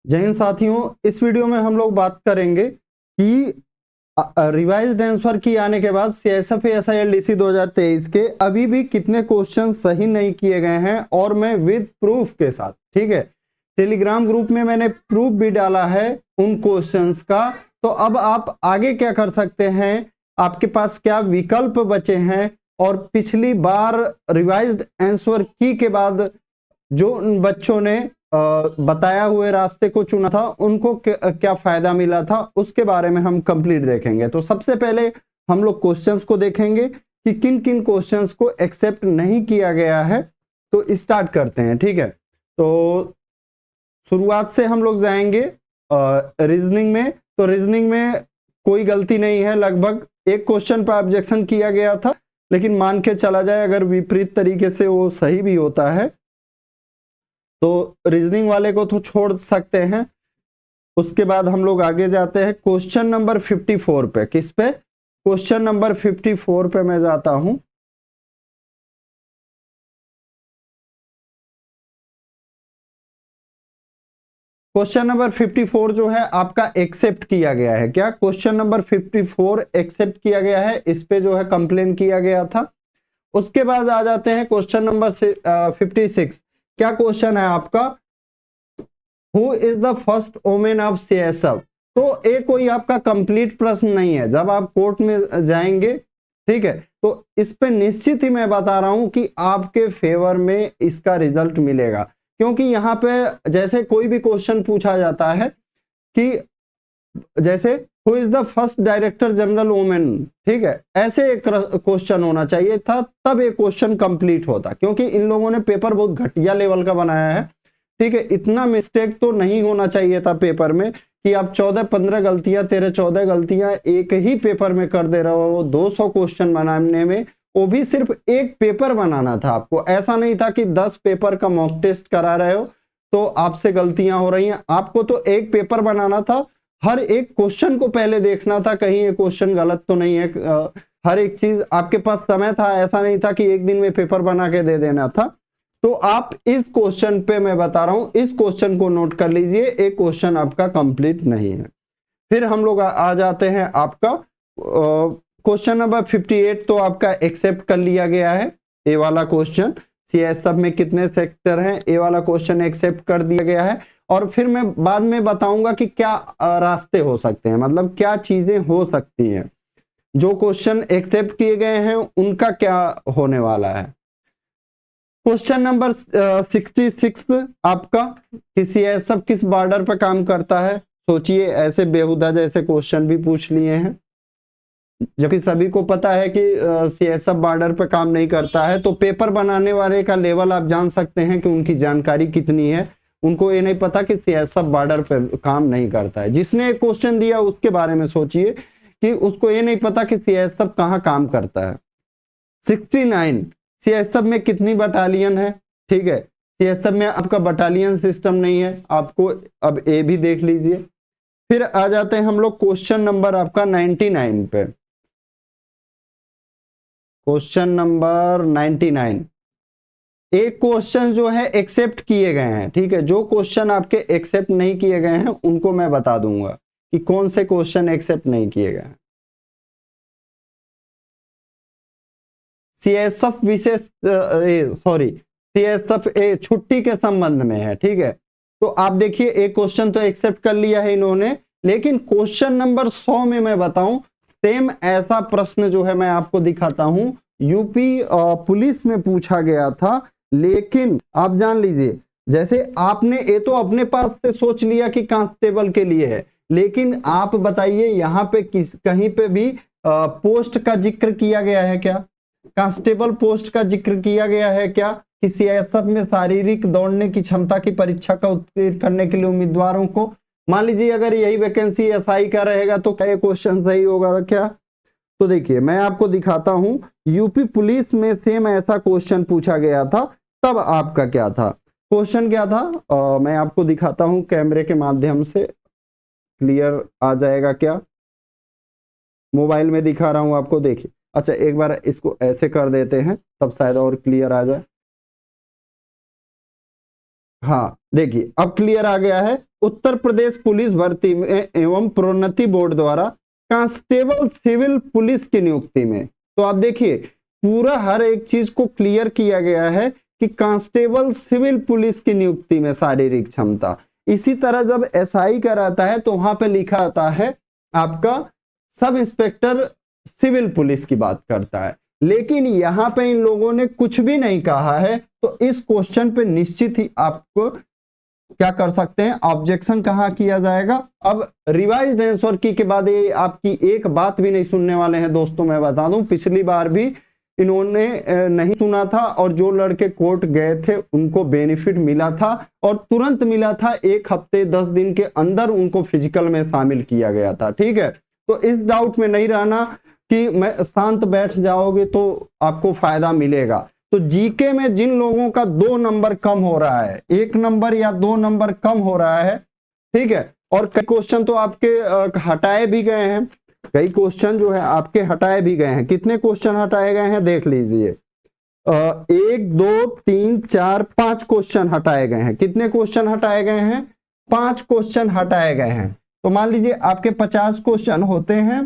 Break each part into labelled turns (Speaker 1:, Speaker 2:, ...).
Speaker 1: जय हिंद साथियों, इस वीडियो में हम लोग बात करेंगे कि रिवाइज्ड आंसर की आने के बाद सीएसएफ एसआईएलडीसी 2023 के अभी भी कितने क्वेश्चन सही नहीं किए गए हैं, और मैं विद प्रूफ के साथ, ठीक है, टेलीग्राम ग्रुप में मैंने प्रूफ भी डाला है उन क्वेश्चंस का। तो अब आप आगे क्या कर सकते हैं, आपके पास क्या विकल्प बचे हैं, और पिछली बार रिवाइज्ड आंसर की के बाद जो उन बच्चों ने बताया हुए रास्ते को चुना था उनको क्या फायदा मिला था, उसके बारे में हम कंप्लीट देखेंगे। तो सबसे पहले हम लोग क्वेश्चंस को देखेंगे कि किन किन क्वेश्चंस को एक्सेप्ट नहीं किया गया है। तो स्टार्ट करते हैं, ठीक है। तो शुरुआत से हम लोग जाएंगे रीजनिंग में। तो रीजनिंग में कोई गलती नहीं है, लगभग एक क्वेश्चन पर ऑब्जेक्शन किया गया था, लेकिन मान के चला जाए अगर विपरीत तरीके से वो सही भी होता है तो रीजनिंग वाले को तो छोड़ सकते हैं। उसके बाद हम लोग आगे जाते हैं क्वेश्चन नंबर 54 पे। किस पे? क्वेश्चन नंबर 54 पे मैं जाता हूं। क्वेश्चन नंबर 54 जो है आपका एक्सेप्ट किया गया है। क्या? क्वेश्चन नंबर 54 एक्सेप्ट किया गया है, इस पे जो है कंप्लेन किया गया था। उसके बाद आ जाते हैं क्वेश्चन नंबर 56। क्या क्वेश्चन है आपका? Who is the first woman of CSF? तो ये कोई आपका कंप्लीट प्रश्न नहीं है। जब आप कोर्ट में जाएंगे, ठीक है, तो इस पे निश्चित ही मैं बता रहा हूं कि आपके फेवर में इसका रिजल्ट मिलेगा, क्योंकि यहां पे जैसे कोई भी क्वेश्चन पूछा जाता है कि जैसे who is the first director general women, ठीक है, ऐसे एक क्वेश्चन होना चाहिए था, तब ये क्वेश्चन कंप्लीट होता। क्योंकि इन लोगों ने पेपर बहुत घटिया लेवल का बनाया है, ठीक है। इतना मिस्टेक तो नहीं होना चाहिए था पेपर में कि आप 14-15 गलतियां, 13-14 गलतियां एक ही पेपर में कर दे रहे हो 200 क्वेश्चन बनाने में। वो भी सिर्फ एक पेपर बनाना था आपको, ऐसा नहीं था कि 10 पेपर का मॉक टेस्ट करा रहे हो तो आपसे गलतियां हो रही हैं। आपको तो एक पेपर बनाना था, हर एक क्वेश्चन को पहले देखना था कहीं ये क्वेश्चन गलत तो नहीं है। हर एक चीज आपके पास समय था, ऐसा नहीं था कि एक दिन में पेपर बना के दे देना था। तो आप इस क्वेश्चन पे मैं बता रहा हूं, इस क्वेश्चन को नोट कर लीजिए, एक क्वेश्चन आपका कंप्लीट नहीं है। फिर हम लोग आ जाते हैं आपका क्वेश्चन नंबर 58। तो आपका एक्सेप्ट कर लिया गया है ए वाला क्वेश्चन, सीएसएफ में कितने सेक्टर हैं, ए वाला क्वेश्चन एक्सेप्ट कर दिया गया है। और फिर मैं बाद में बताऊंगा कि क्या रास्ते हो सकते हैं, मतलब क्या चीजें हो सकती हैं। जो क्वेश्चन एक्सेप्ट किए गए हैं उनका क्या होने वाला है। क्वेश्चन नंबर 66 आपका, कि सीएसएफ किस बॉर्डर पर काम करता है। सोचिए, ऐसे बेहुदा जैसे क्वेश्चन भी पूछ लिए हैं, जबकि सभी को पता है कि सीएसएफ बॉर्डर पर काम नहीं करता है। तो पेपर बनाने वाले का लेवल आप जान सकते हैं कि उनकी जानकारी कितनी है। उनको ये नहीं पता कि सीएसएफ बॉर्डर पर काम नहीं करता है। जिसने एक क्वेश्चन दिया उसके बारे में सोचिए कि उसको ये नहीं पता कि सीएसएफ कहाँ काम करता है। 69, सीएसएफ में कितनी बटालियन है, ठीक है। सीएसएफ में आपका बटालियन सिस्टम नहीं है, आपको अब ए भी देख लीजिए। फिर आ जाते हैं हम लोग क्वेश्चन नंबर आपका 99 पे। क्वेश्चन नंबर 99, एक क्वेश्चन जो है एक्सेप्ट किए गए हैं, ठीक है। जो क्वेश्चन आपके एक्सेप्ट नहीं किए गए हैं उनको मैं बता दूंगा कि कौन से क्वेश्चन एक्सेप्ट नहीं किए गए हैं। सीएसएफ विशेष सॉरी सीएसएफ छुट्टी के संबंध में है, ठीक है। तो आप देखिए, एक क्वेश्चन तो एक्सेप्ट कर लिया है इन्होंने, लेकिन क्वेश्चन नंबर 100 में मैं बताऊं, सेम ऐसा प्रश्न जो है मैं आपको दिखाता हूं, यूपी पुलिस में पूछा गया था। लेकिन आप जान लीजिए, जैसे आपने ये तो अपने पास से सोच लिया कि कांस्टेबल के लिए है, लेकिन आप बताइए यहाँ पे कहीं पे भी पोस्ट का जिक्र किया गया है क्या? कांस्टेबल पोस्ट का जिक्र किया गया है क्या? कि सीएसएफ में शारीरिक दौड़ने की क्षमता की परीक्षा का उत्तीर्ण करने के लिए उम्मीदवारों को, मान लीजिए अगर यही वैकेंसी एसआई का रहेगा तो क्या क्वेश्चन सही होगा क्या? तो देखिए, मैं आपको दिखाता हूं, यूपी पुलिस में सेम ऐसा क्वेश्चन पूछा गया था। तब आपका क्या था क्वेश्चन, क्या था? मैं आपको दिखाता हूं कैमरे के माध्यम से, क्लियर आ जाएगा क्या? मोबाइल में दिखा रहा हूं आपको, देखिए। अच्छा, एक बार इसको ऐसे कर देते हैं तब शायद और क्लियर आ जाए। हाँ देखिए अब क्लियर आ गया है। उत्तर प्रदेश पुलिस भर्ती में एवं प्रोन्नति बोर्ड द्वारा कांस्टेबल सिविल पुलिस की नियुक्ति में, तो आप देखिए पूरा हर एक चीज को क्लियर किया गया है कि कांस्टेबल सिविल पुलिस की नियुक्ति में शारीरिक क्षमता। इसी तरह जब एसआई का रहता है तो वहां पे लिखा आता है आपका सब इंस्पेक्टर सिविल पुलिस की बात करता है, लेकिन यहां पे इन लोगों ने कुछ भी नहीं कहा है, तो इस क्वेश्चन पे निश्चित ही आपको क्या कर सकते हैं, ऑब्जेक्शन कहाँ किया जाएगा। अब रिवाइज्ड आंसर की के बाद ये आपकी एक बात भी नहीं सुनने वाले हैं दोस्तों। मैं बता दूं पिछली बार भी इन्होंने नहीं सुना था और जो लड़के कोर्ट गए थे उनको बेनिफिट मिला था और तुरंत मिला था, 1 हफ्ते 10 दिन के अंदर उनको फिजिकल में शामिल किया गया था। ठीक है, तो इस डाउट में नहीं रहना कि मैं शांत बैठ जाओगे तो आपको फायदा मिलेगा। तो जीके में जिन लोगों का 2 नंबर कम हो रहा है, 1 नंबर या 2 नंबर कम हो रहा है, ठीक है, और कई क्वेश्चन तो आपके हटाए भी गए हैं, कई क्वेश्चन जो है आपके हटाए भी गए हैं। कितने क्वेश्चन हटाए गए हैं देख लीजिए, 1 2 3 4 5 क्वेश्चन हटाए गए हैं। कितने क्वेश्चन हटाए गए हैं, 5 क्वेश्चन हटाए गए हैं। तो मान लीजिए आपके 50 क्वेश्चन होते हैं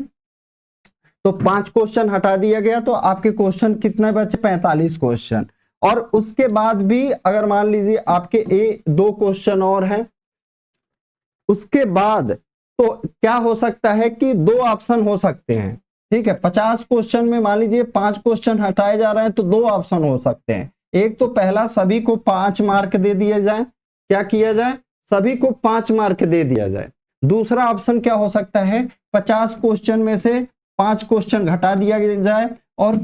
Speaker 1: तो 5 क्वेश्चन हटा दिया गया, तो आपके क्वेश्चन कितने बचे, 45 क्वेश्चन। और उसके बाद भी अगर मान लीजिए आपके 2 क्वेश्चन और हैं, उसके बाद तो क्या हो सकता है कि 2 ऑप्शन हो सकते हैं। ठीक है, 50 क्वेश्चन में मान लीजिए 5 क्वेश्चन हटाए जा रहे हैं तो 2 ऑप्शन हो सकते हैं। एक तो पहला सभी को 5 मार्क दे दिए जाए, क्या किया जाए, सभी को 5 मार्क दे दिया जाए। दूसरा ऑप्शन क्या हो सकता है, 50 क्वेश्चन में से 5 क्वेश्चन घटा दिया जाए और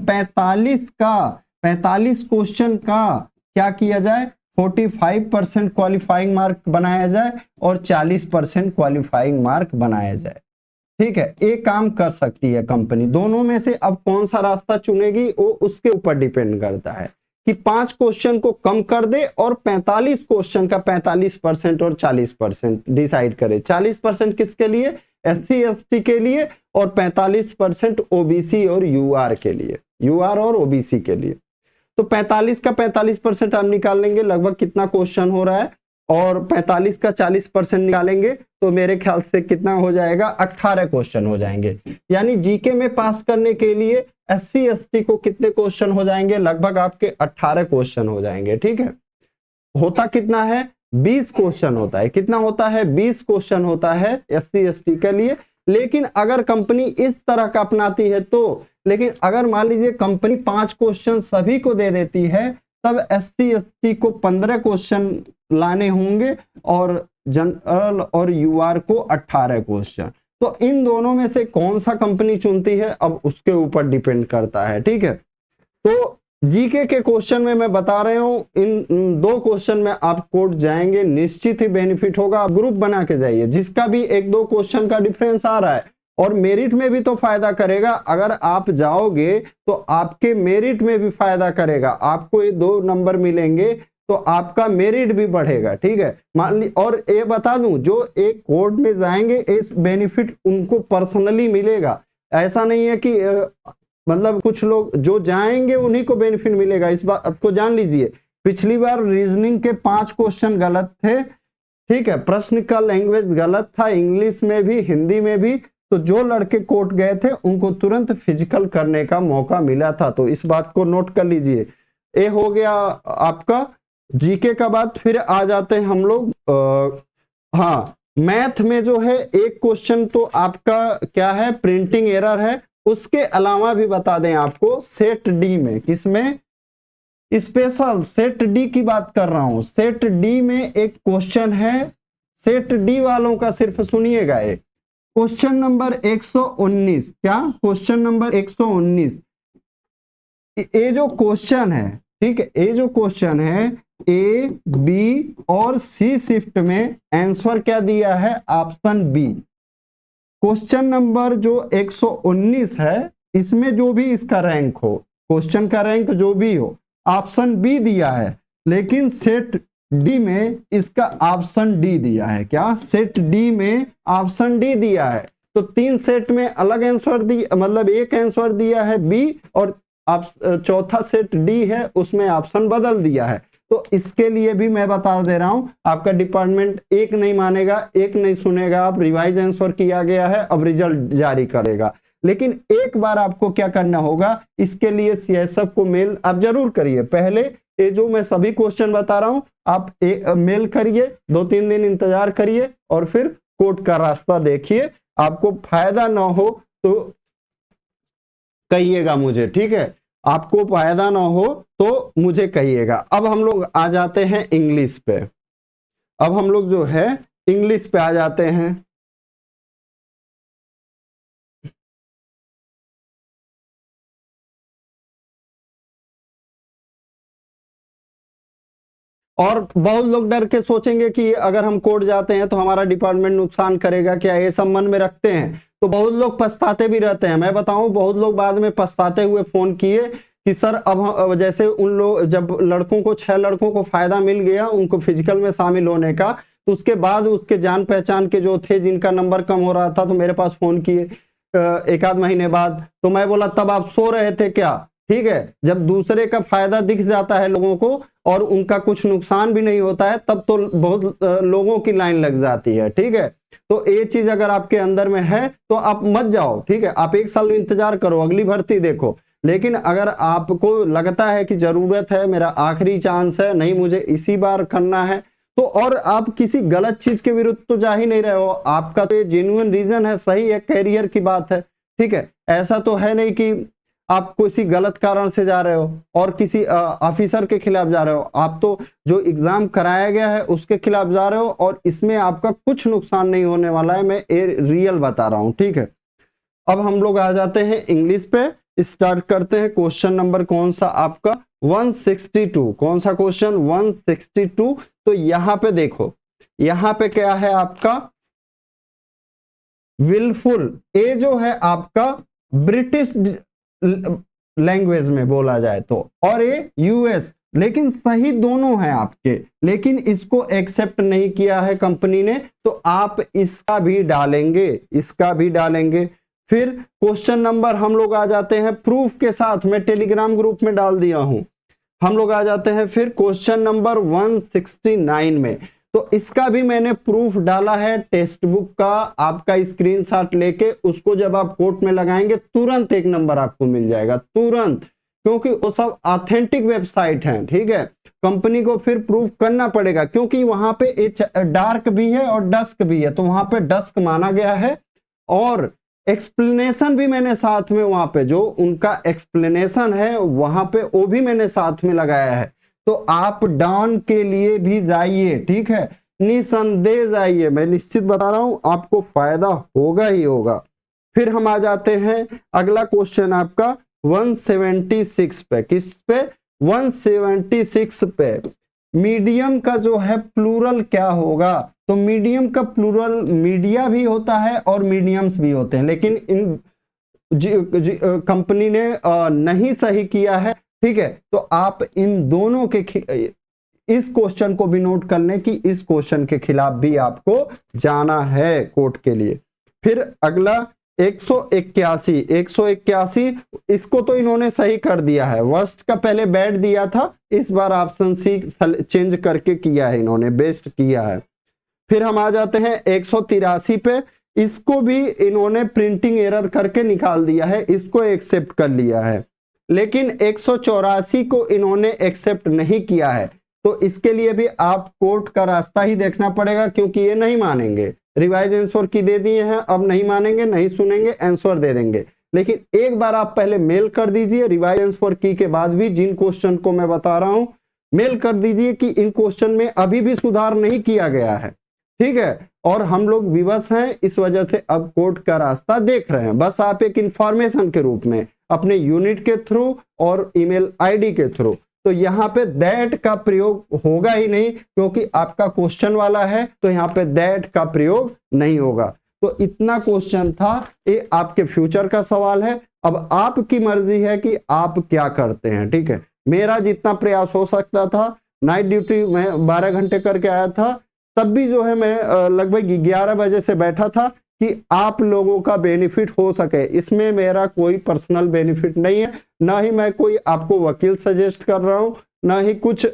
Speaker 1: 45 क्वेश्चन का क्या किया जाए, 45% क्वालिफाइंग मार्क बनाया जाए और 40% क्वालिफाइंग मार्क बनाया जाए। ठीक है, एक काम कर सकती है कंपनी। दोनों में से अब कौन सा रास्ता चुनेगी वो उसके ऊपर डिपेंड करता है कि 5 क्वेश्चन को कम कर दे और 45 क्वेश्चन का 45% और 40% डिसाइड करे। 40% किसके लिए, एससी एसटी के लिए, और 45% ओबीसी और यूआर के लिए, यूआर और ओबीसी के लिए। तो 45 का 45% हम निकाल लेंगे, लगभग कितना क्वेश्चन हो रहा है, और 45 का 40% निकालेंगे तो मेरे ख्याल से कितना हो जाएगा, 18 क्वेश्चन हो जाएंगे। यानी जीके में पास करने के लिए एससी एसटी को कितने क्वेश्चन हो जाएंगे, लगभग आपके 18 क्वेश्चन हो जाएंगे। ठीक है, होता कितना है, 20 क्वेश्चन होता है। कितना होता है, 20 क्वेश्चन होता है एससी एसटी के लिए। लेकिन अगर कंपनी इस तरह का अपनाती है तो, लेकिन अगर मान लीजिए कंपनी 5 क्वेश्चन सभी को दे देती है, तब एससी एसटी को 15 क्वेश्चन लाने होंगे और जनरल और यूआर को 18 क्वेश्चन। तो इन दोनों में से कौन सा कंपनी चुनती है, अब उसके ऊपर डिपेंड करता है। ठीक है, तो जीके के क्वेश्चन में मैं बता रहा हूं, इन 2 क्वेश्चन में आप कोर्ट जाएंगे, निश्चित ही बेनिफिट होगा। आप ग्रुप बना के जाइए, जिसका भी 1-2 क्वेश्चन का डिफरेंस आ रहा है, और मेरिट में भी तो फायदा करेगा। अगर आप जाओगे तो आपके मेरिट में भी फायदा करेगा, आपको ये 2 नंबर मिलेंगे तो आपका मेरिट भी बढ़ेगा। ठीक है, मान ली, और ये बता दूं, जो एक कोर्ट में जाएंगे इस बेनिफिट उनको पर्सनली मिलेगा। ऐसा नहीं है कि मतलब कुछ लोग जो जाएंगे उन्हीं को बेनिफिट मिलेगा, इस बात को जान लीजिए। पिछली बार रीजनिंग के 5 क्वेश्चन गलत थे, ठीक है, प्रश्न का लैंग्वेज गलत था, इंग्लिश में भी हिंदी में भी, तो जो लड़के कोर्ट गए थे उनको तुरंत फिजिकल करने का मौका मिला था। तो इस बात को नोट कर लीजिए। ये हो गया आपका जीके का बात। फिर आ जाते हैं हम लोग हाँ, मैथ में जो है एक क्वेश्चन तो आपका क्या है, प्रिंटिंग एरर है। उसके अलावा भी बता दें आपको, सेट डी में, किसमें, स्पेशल सेट डी की बात कर रहा हूं। सेट डी में एक क्वेश्चन है, सेट डी वालों का सिर्फ सुनिएगा, एक क्वेश्चन नंबर 119, क्या क्वेश्चन नंबर 119, ये जो क्वेश्चन है, ठीक है, ये जो क्वेश्चन है ए बी और सी शिफ्ट में आंसर क्या दिया है, ऑप्शन बी। क्वेश्चन नंबर जो 119 है, इसमें जो भी इसका रैंक हो, क्वेश्चन का रैंक जो भी हो, ऑप्शन बी दिया है, लेकिन सेट डी में इसका ऑप्शन डी दिया है। क्या, सेट डी में ऑप्शन डी दिया है। तो 3 सेट में अलग आंसर दिया, मतलब एक आंसर दिया है बी, और चौथा सेट डी है उसमें ऑप्शन बदल दिया है। तो इसके लिए भी मैं बता दे रहा हूं, आपका डिपार्टमेंट एक नहीं मानेगा, एक नहीं सुनेगा, आप रिवाइज आंसर किया गया है, अब रिजल्ट जारी करेगा। लेकिन एक बार आपको क्या करना होगा, इसके लिए सीएसएफ को मेल आप जरूर करिए। पहले ये जो मैं सभी क्वेश्चन बता रहा हूं, आप मेल करिए, 2-3 दिन इंतजार करिए और फिर कोर्ट का रास्ता देखिए। आपको फायदा ना हो तो कहिएगा मुझे, ठीक है? आपको फायदा ना हो तो मुझे कहिएगा। अब हम लोग आ जाते हैं इंग्लिश पे। अब हम लोग जो है इंग्लिश पे आ जाते हैं। और बहुत लोग डर के सोचेंगे कि अगर हम कोर्ट जाते हैं तो हमारा डिपार्टमेंट नुकसान करेगा क्या, ये सब मन में रखते हैं। तो बहुत लोग पछताते भी रहते हैं। मैं बताऊं, बहुत लोग बाद में पछताते हुए फोन किए कि सर अब जैसे उन लोग, जब लड़कों को 6 लड़कों को फायदा मिल गया उनको फिजिकल में शामिल होने का, तो उसके बाद उसके जान पहचान के जो थे जिनका नंबर कम हो रहा था, तो मेरे पास फोन किए 1-आध महीने बाद। तो मैं बोला तब आप सो रहे थे क्या? ठीक है, जब दूसरे का फायदा दिख जाता है लोगों को और उनका कुछ नुकसान भी नहीं होता है, तब तो बहुत लोगों की लाइन लग जाती है। ठीक है, तो ये चीज अगर आपके अंदर में है तो आप मत जाओ। ठीक है, आप 1 साल इंतजार करो, अगली भर्ती देखो। लेकिन अगर आपको लगता है कि जरूरत है, मेरा आखिरी चांस है, नहीं मुझे इसी बार करना है, तो और आप किसी गलत चीज के विरुद्ध तो जा ही नहीं रहे हो। आपका तो ये जेन्युइन रीजन है, सही है, कैरियर की बात है। ठीक है, ऐसा तो है नहीं कि आप किसी गलत कारण से जा रहे हो और किसी ऑफिसर के खिलाफ जा रहे हो। आप तो जो एग्जाम कराया गया है उसके खिलाफ जा रहे हो और इसमें आपका कुछ नुकसान नहीं होने वाला है, मैं रियल बता रहा हूं। ठीक है, अब हम लोग आ जाते हैं इंग्लिश पे, स्टार्ट करते हैं। क्वेश्चन नंबर कौन सा आपका 162, कौन सा क्वेश्चन 162। तो यहां पे देखो, यहां पे क्या है आपका विलफुल, ये जो है आपका ब्रिटिश लैंग्वेज में बोला जाए तो, और ये यूएस, लेकिन सही दोनों है आपके, लेकिन इसको एक्सेप्ट नहीं किया है कंपनी ने, तो आप इसका भी डालेंगे, इसका भी डालेंगे। फिर क्वेश्चन नंबर हम लोग आ जाते हैं प्रूफ के साथ, मैं टेलीग्राम ग्रुप में डाल दिया हूं। हम लोग आ जाते हैं फिर क्वेश्चन नंबर 169 में, तो इसका भी मैंने प्रूफ डाला है टेक्स्ट बुक का। आपका स्क्रीनशॉट लेके उसको जब आप कोर्ट में लगाएंगे तुरंत 1 नंबर आपको मिल जाएगा, तुरंत, क्योंकि वो सब ऑथेंटिक वेबसाइट है। ठीक है, कंपनी को फिर प्रूफ करना पड़ेगा, क्योंकि वहां पे डार्क भी है और डस्क भी है, तो वहां पे डस्क माना गया है। और एक्सप्लेनेशन भी मैंने साथ में, वहां पे जो उनका एक्सप्लेनेशन है वहां पे वो भी मैंने साथ में लगाया है। तो आप डाउन के लिए भी जाइए, ठीक है, निसंदेह जाइए, मैं निश्चित बता रहा हूं आपको फायदा होगा ही होगा। फिर हम आ जाते हैं अगला क्वेश्चन आपका 176 पे, किस पे 176 पे, मीडियम का जो है प्लूरल क्या होगा। तो मीडियम का प्लूरल मीडिया भी होता है और मीडियम्स भी होते हैं, लेकिन इन कंपनी ने नहीं सही किया है। ठीक है, तो आप इन दोनों के इस क्वेश्चन को भी नोट कर लें कि इस क्वेश्चन के खिलाफ भी आपको जाना है कोर्ट के लिए। फिर अगला 181, इसको तो इन्होंने सही कर दिया है, वर्स्ट का पहले बैड दिया था, इस बार ऑप्शन सी चेंज करके किया है इन्होंने, बेस्ट किया है। फिर हम आ जाते हैं 183 पे, इसको भी इन्होंने प्रिंटिंग एरर करके निकाल दिया है, इसको एक्सेप्ट कर लिया है। लेकिन 184 को इन्होंने एक्सेप्ट नहीं किया है, तो इसके लिए भी आप कोर्ट का रास्ता ही देखना पड़ेगा, क्योंकि ये नहीं मानेंगे। रिवाइज आंसर की दे दिए हैं, अब नहीं मानेंगे, नहीं सुनेंगे, आंसर दे देंगे। लेकिन एक बार आप पहले मेल कर दीजिए रिवाइज आंसर की के बाद भी, जिन क्वेश्चन को मैं बता रहा हूं मेल कर दीजिए कि इन क्वेश्चन में अभी भी सुधार नहीं किया गया है। ठीक है, और हम लोग विवश हैं, इस वजह से अब कोर्ट का रास्ता देख रहे हैं। बस आप एक इंफॉर्मेशन के रूप में अपने यूनिट के थ्रू और ईमेल आईडी के थ्रू, तो यहाँ पे दैट का प्रयोग होगा ही नहीं, क्योंकि आपका क्वेश्चन वाला है, तो यहाँ पे दैट का प्रयोग नहीं होगा। तो इतना क्वेश्चन था, ये आपके फ्यूचर का सवाल है। अब आपकी मर्जी है कि आप क्या करते हैं। ठीक है, मेरा जितना प्रयास हो सकता था, नाइट ड्यूटी मैं 12 घंटे करके आया था, तब भी जो है मैं लगभग 11 बजे से बैठा था कि आप लोगों का बेनिफिट हो सके। इसमें मेरा कोई पर्सनल बेनिफिट नहीं है, ना ही मैं कोई आपको वकील सजेस्ट कर रहा हूं, ना ही कुछ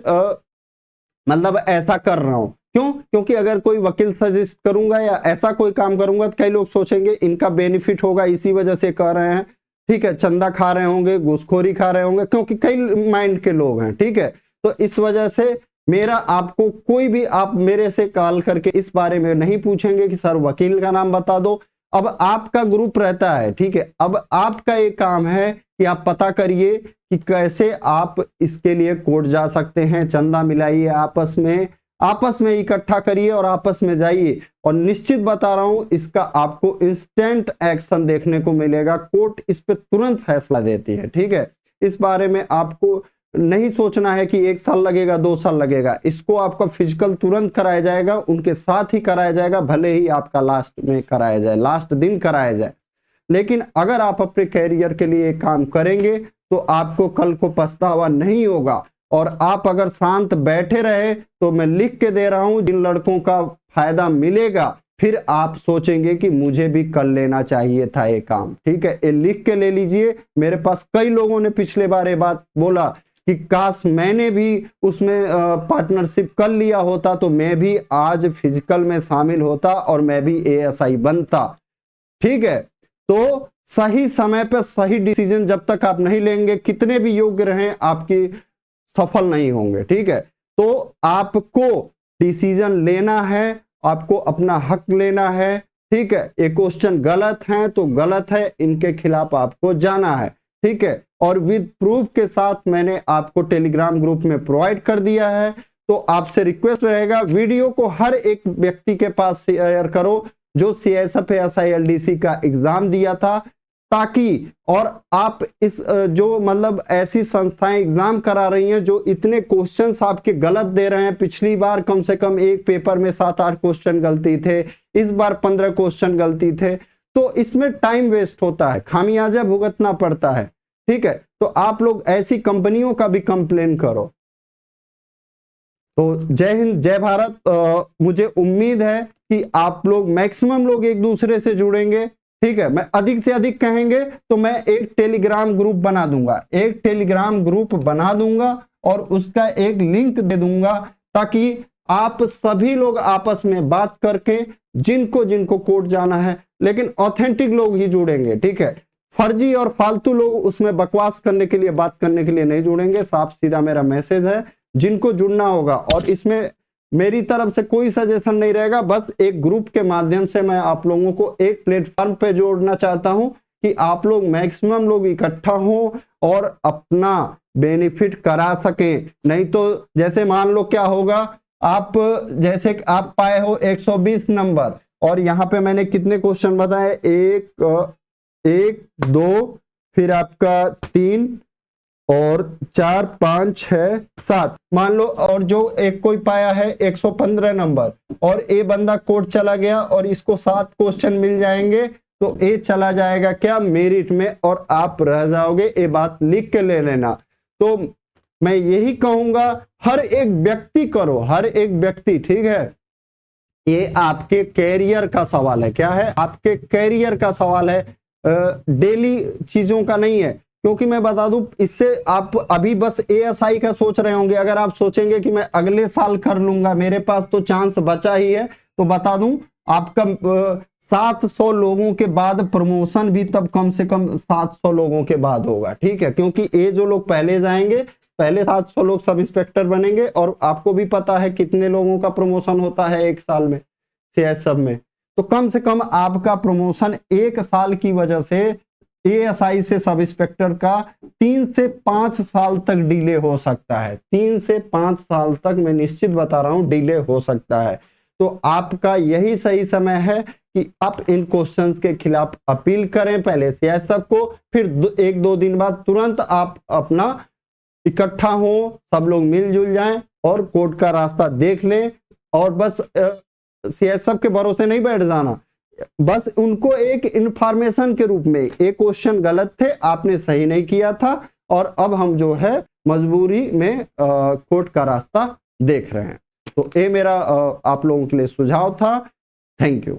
Speaker 1: मतलब ऐसा कर रहा हूं। क्यों? क्योंकि अगर कोई वकील सजेस्ट करूंगा या ऐसा कोई काम करूंगा तो कई लोग सोचेंगे इनका बेनिफिट होगा इसी वजह से कर रहे हैं, ठीक है, चंदा खा रहे होंगे, घूसखोरी खा रहे होंगे, क्योंकि कई माइंड के लोग हैं, ठीक है। तो इस वजह से मेरा आपको कोई भी आप मेरे से कॉल करके इस बारे में नहीं पूछेंगे कि सर वकील का नाम बता दो। अब आपका ग्रुप रहता है, ठीक है, अब आपका एक काम है कि आप पता करिए कि कैसे आप इसके लिए कोर्ट जा सकते हैं, चंदा मिलाइए, आपस में इकट्ठा करिए और आपस में जाइए, और निश्चित बता रहा हूं इसका आपको इंस्टेंट एक्शन देखने को मिलेगा। कोर्ट इस पे तुरंत फैसला देती है, ठीक है। इस बारे में आपको नहीं सोचना है कि 1 साल लगेगा 2 साल लगेगा, इसको आपका फिजिकल तुरंत कराया जाएगा, उनके साथ ही कराया जाएगा, भले ही आपका लास्ट में कराया जाए, लास्ट दिन कराया जाए। लेकिन अगर आप अपने कैरियर के लिए काम करेंगे तो आपको कल को पछतावा नहीं होगा। और आप अगर शांत बैठे रहे तो मैं लिख के दे रहा हूं, जिन लड़कों का फायदा मिलेगा फिर आप सोचेंगे कि मुझे भी कर लेना चाहिए था ये काम, ठीक है। ये लिख के ले लीजिए। मेरे पास कई लोगों ने पिछले बार ये बात बोला कि काश मैंने भी उसमें पार्टनरशिप कर लिया होता तो मैं भी आज फिजिकल में शामिल होता और मैं भी एएसआई बनता, ठीक है। तो सही समय पर सही डिसीजन जब तक आप नहीं लेंगे, कितने भी योग्य रहें, आपकी सफल नहीं होंगे, ठीक है। तो आपको डिसीजन लेना है, आपको अपना हक लेना है, ठीक है। ये क्वेश्चन गलत है तो गलत है, इनके खिलाफ आपको जाना है, ठीक है। और विद प्रूफ के साथ मैंने आपको टेलीग्राम ग्रुप में प्रोवाइड कर दिया है। तो आपसे रिक्वेस्ट रहेगा वीडियो को हर एक व्यक्ति के पास शेयर करो जो सीएसएफ एसआईएलडीसी का एग्जाम दिया था, ताकि और आप इस जो मतलब ऐसी संस्थाएं एग्जाम करा रही हैं जो इतने क्वेश्चंस आपके गलत दे रहे हैं, पिछली बार कम से कम एक पेपर में 7-8 क्वेश्चन गलती थे, इस बार 15 क्वेश्चन गलती थे, तो इसमें टाइम वेस्ट होता है, खामियाजा भुगतना पड़ता है, ठीक है। तो आप लोग ऐसी कंपनियों का भी कंप्लेन करो। तो जय हिंद, जय भारत। मुझे उम्मीद है कि आप लोग मैक्सिमम लोग एक दूसरे से जुड़ेंगे, ठीक है। मैं अधिक से अधिक कहेंगे तो मैं एक टेलीग्राम ग्रुप बना दूंगा, एक टेलीग्राम ग्रुप बना दूंगा और उसका एक लिंक दे दूंगा, ताकि आप सभी लोग आपस में बात करके जिनको जिनको कोर्ट जाना है, लेकिन ऑथेंटिक लोग ही जुड़ेंगे, ठीक है। फर्जी और फालतू लोग उसमें बकवास करने के लिए, बात करने के लिए नहीं जुड़ेंगे। साफ सीधा मेरा मैसेज है, जिनको जुड़ना होगा। और इसमें मेरी तरफ से कोई सजेशन नहीं रहेगा, बस एक ग्रुप के माध्यम से मैं आप लोगों को एक प्लेटफॉर्म पे जोड़ना चाहता हूं कि आप लोग मैक्सिमम लोग इकट्ठा हों और अपना बेनिफिट करा सकें। नहीं तो जैसे मान लो क्या होगा, आप जैसे आप पाए हो 120 नंबर और यहाँ पे मैंने कितने क्वेश्चन बताए, 1 2 फिर आपका 3 और 4 5 6 7 मान लो, और जो एक कोई पाया है 115 नंबर और ए बंदा कोर्ट चला गया और इसको 7 क्वेश्चन मिल जाएंगे, तो ए चला जाएगा क्या, मेरिट में, और आप रह जाओगे। ये बात लिख के ले लेना। तो मैं यही कहूंगा, हर एक व्यक्ति करो, हर एक व्यक्ति, ठीक है। ये आपके कैरियर का सवाल है। क्या है? आपके कैरियर का सवाल है, डेली चीजों का नहीं है। क्योंकि मैं बता दूं, इससे आप अभी बस एएसआई का सोच रहे होंगे, अगर आप सोचेंगे कि मैं अगले साल कर लूंगा, मेरे पास तो चांस बचा ही है, तो बता दूं आपका 700 लोगों के बाद प्रमोशन भी तब कम से कम 700 लोगों के बाद होगा, ठीक है। क्योंकि ये जो लोग पहले जाएंगे, पहले 700 लोग सब इंस्पेक्टर बनेंगे, और आपको भी पता है कितने लोगों का प्रमोशन होता है एक साल में सीएसएफ में। तो कम से कम आपका प्रमोशन 1 साल की वजह से एएसआई से सब इंस्पेक्टर का 3 से 5 साल तक डिले हो सकता है। 3 से 5 साल तक मैं निश्चित बता रहा हूं डिले हो सकता है। तो आपका यही सही समय है कि आप इन क्वेश्चंस के खिलाफ अपील करें पहले सीएसएफ को, फिर 1-2 दिन बाद तुरंत आप अपना इकट्ठा हो, सब लोग मिलजुल जाएं और कोर्ट का रास्ता देख लें। और बस सीएसएफ के भरोसे नहीं बैठ जाना, बस उनको एक इंफॉर्मेशन के रूप में, एक क्वेश्चन गलत थे, आपने सही नहीं किया था, और अब हम जो है मजबूरी में कोर्ट का रास्ता देख रहे हैं। तो ये मेरा आप लोगों के लिए सुझाव था। Thank you.